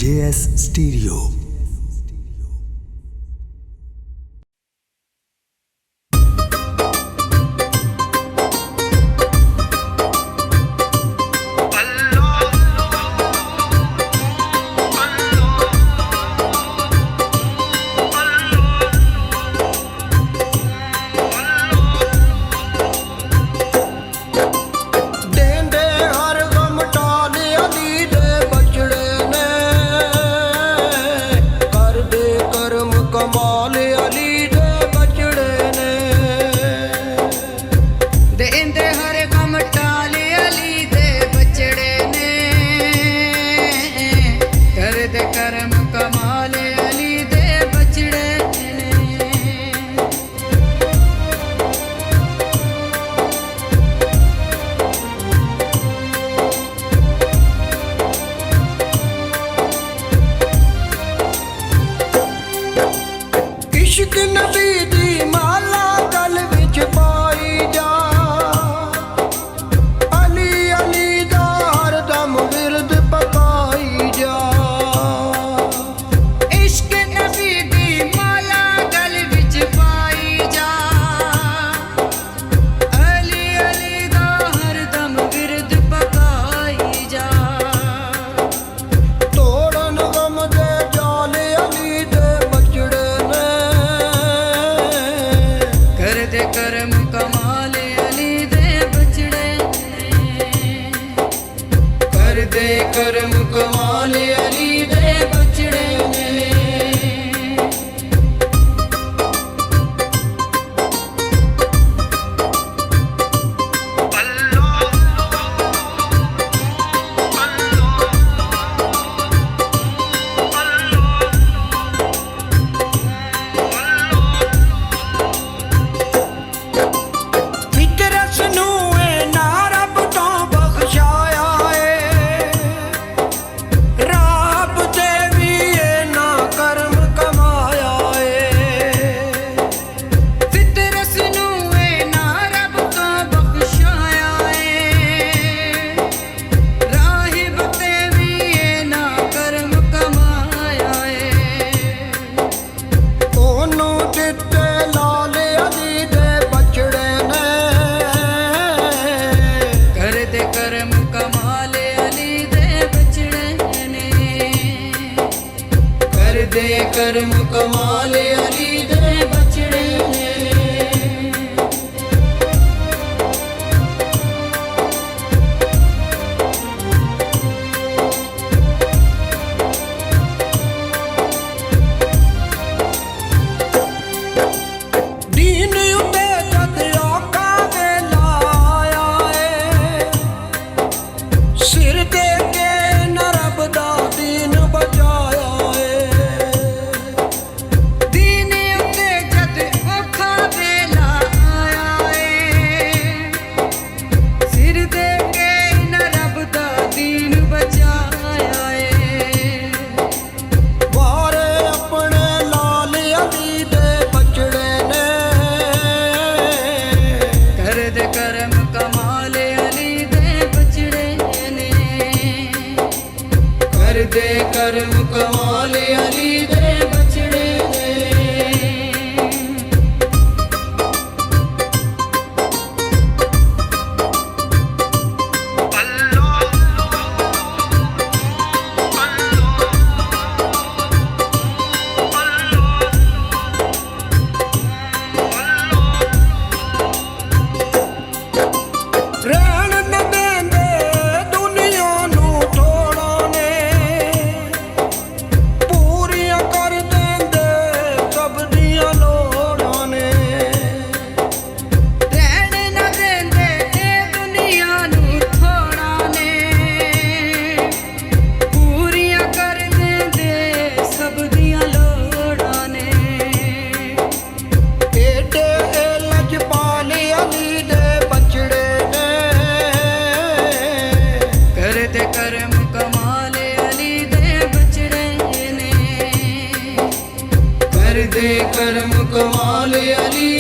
JS Stereo। इश्क नबी दी माला गल विच पाई जा, अली अली दा हरदम विरद पकाई जा। इश्क नबी दी माला गल विच पाई जा, अली अली दा हरदम विरद पकाई जा। तोड़न गम दे जाल अली दे बचड़े करम कमाल अली दे बचड़े, कर दे करम कमाल अली दे बचड़े ने। करम कमाल अली दे बचड़े ने। दीन उते जद औका वेला आया है, सिर दे के न रब दा दीन बचाया। करम कमाल अली दे बचड़े ने, कर दे करम कमाल अली दे बचड़े ने। करम कमाल अली दे बचड़े ने, कर दे करम कमाल अली